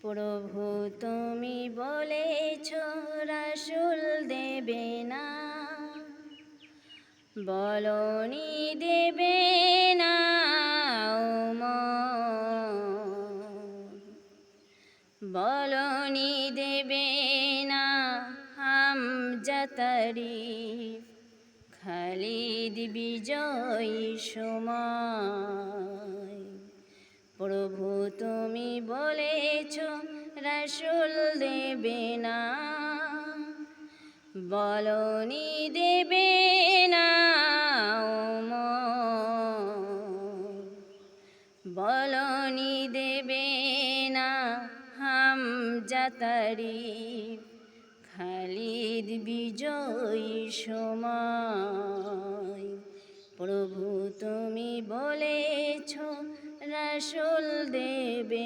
প্রভু তুমি বলেছ রাসূল দেবে না, বলনি দেবে না ওমর, বলনি দেবে না হামজা তারিফ, খালিদ বিজয়ী সময়। প্রভু তুমি বলেছ রাসূল দেবে না, বলনি দেবে না ওমর, বলনি দেবে না হামজা তারিফ, খালিদ বিজয়ী সময়। প্রভু তুমি বলেছ রাসূল দেবে